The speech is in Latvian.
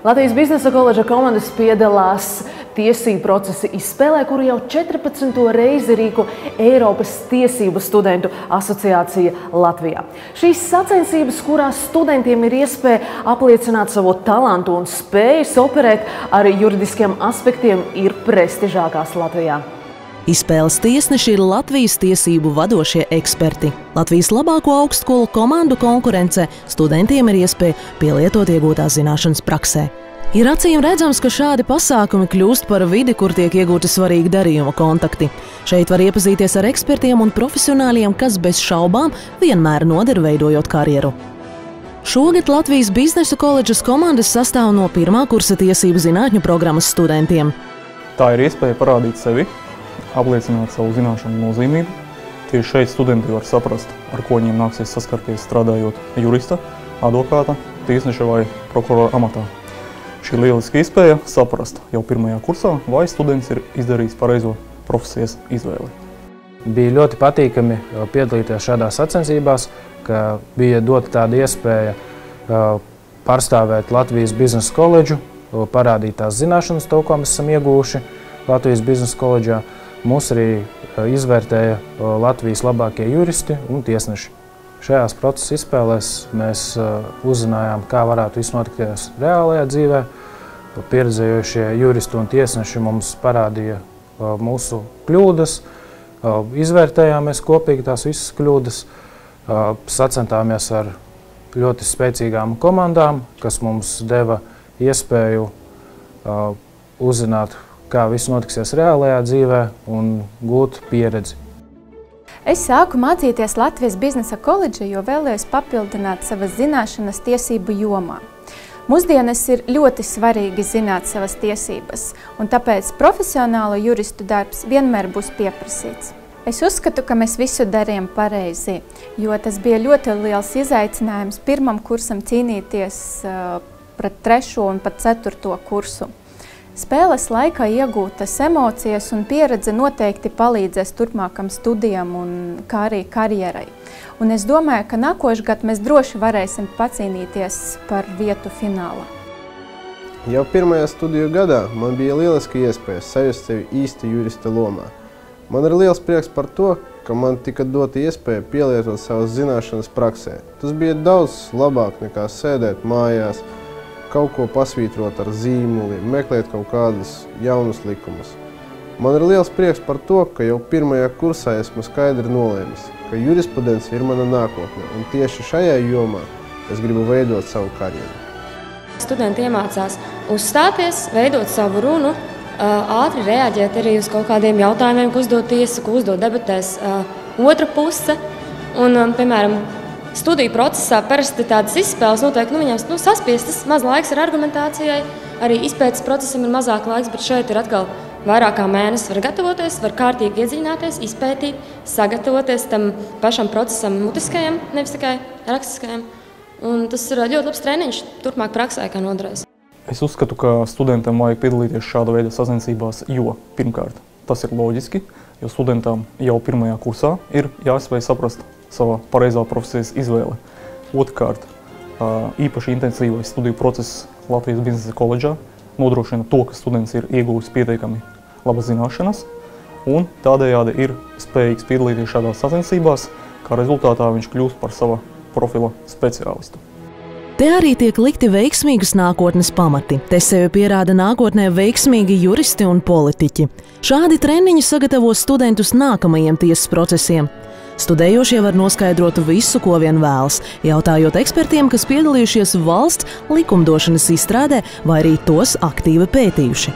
Latvijas Biznesa koledža komandas piedalās tiesību procesa izspēlē, kuru jau 14. reizi rīko Eiropas tiesību studentu asociācija Latvijā. Šīs sacensības, kurās studentiem ir iespēja apliecināt savu talantu un spējas operēt ar juridiskiem aspektiem, ir prestižākās Latvijā. Izspēles tiesneši ir Latvijas tiesību vadošie eksperti. Latvijas labāko augstskolu komandu konkurencē studentiem ir iespēja pielietot iegūtās zināšanas praksē. Ir acīm redzams, ka šādi pasākumi kļūst par vidi, kur tiek iegūti svarīgi darījuma kontakti. Šeit var iepazīties ar ekspertiem un profesionāļiem, kas bez šaubām vienmēr noder veidojot karjeru. Šogad Latvijas Biznesa koledžas komandas sastāv no pirmā kursa tiesību zinātņu programmas studentiem. Tā ir iespēja parādīt sevi, apliecināt savu zināšanu nozīmību. Tieši šeit studenti var saprast, ar ko viņiem nāksies saskarties strādājot jurista, advokāta, tiesneša vai prokurora amatā. Šī lieliska iespēja saprast jau pirmajā kursā, vai students ir izdarījis pareizo profesijas izvēli. Bija ļoti patīkami piedalīties šādās sacensībās, ka bija dota tāda iespēja pārstāvēt Latvijas Biznesa koledžu, parādīt tās zināšanas, to, ko mēs esam ieguvuši Latvijas Biznesa koledžā. Mūs arī izvērtēja Latvijas labākie juristi un tiesneši. Šajās procesa izspēlēs mēs uzzinājām, kā varētu viss notikties reālajā dzīvē. Pieredzējošie juristi un tiesneši mums parādīja mūsu kļūdas, izvērtējām mēs kopīgi tās visas kļūdas, sacentāmies ar ļoti spēcīgām komandām, kas mums deva iespēju uzzināt, kā viss notiksies reālajā dzīvē un gūt pieredzi. Es sāku mācīties Latvijas Biznesa koledžā, jo vēlējos papildināt savas zināšanas tiesību jomā. Mūsdienas ir ļoti svarīgi zināt savas tiesības, un tāpēc profesionāla juristu darbs vienmēr būs pieprasīts. Es uzskatu, ka mēs visu darījām pareizi, jo tas bija ļoti liels izaicinājums pirmam kursam cīnīties pret 3. un pat 4. kursu. Spēles laikā iegūtas emocijas un pieredze noteikti palīdzēs turpmākam studijam un kā arī karjerai. Un es domāju, ka nākošgad mēs droši varēsim pacīnīties par vietu finālā. Jau pirmajā studiju gadā man bija lieliska iespēja sajust sevi īsti jurista lomā. Man ir liels prieks par to, ka man tika dota iespēja pielietot savas zināšanas praksē. Tas bija daudz labāk nekā sēdēt mājās, kaut ko pasvītrot ar zīmuli, meklēt kaut kādus jaunus likumus. Man ir liels prieks par to, ka jau pirmajā kursā esmu skaidri nolēmis, ka jurisprudence ir mana nākotne, un tieši šajā jomā es gribu veidot savu karjeru. Studenti iemācās uzstāties, veidot savu runu, ātri reaģēt arī uz kaut kādiem jautājumiem, ko uzdod tiesa, ko uzdod debatēs otra puse. Un, piemēram, studiju procesā parasti tādas izspēles notiek, viņām saspiestas, maz laiks ar argumentācijai, arī izpētes procesam ir mazāk laiks, bet šeit ir atkal vairāk kā mēnesis var gatavoties, var kārtīgi iedziļināties, izpētīt, sagatavoties tam pašam procesam mutiskajam, nevis tikai rakstiskajam. Un tas ir ļoti labs treniņš turpmāk praksē, kā noderēs. Es uzskatu, ka studentam vajag piedalīties šāda veida sacensībās, jo pirmkārt tas ir loģiski, jo studentam jau pirmajā kursā ir jāspēj saprast savā pareizā profesijas izvēle. Otrkārt, īpaši intensīvais studiju process Latvijas Biznesa koledžā nodrošina to, ka students ir iegūs pietiekami labas zināšanas un tādējādi ir spējīgs piedalīties šādās sacensībās, kā rezultātā viņš kļūst par sava profila speciālistu. Te arī tiek likti veiksmīgas nākotnes pamati. Te sevi pierāda nākotnē veiksmīgi juristi un politiķi. Šādi treniņi sagatavo studentus nākamajiem tiesas procesiem. Studējošie var noskaidrot visu, ko vien vēlas, jautājot ekspertiem, kas piedalījušies valsts likumdošanas izstrādē vai arī tos aktīvi pētījuši.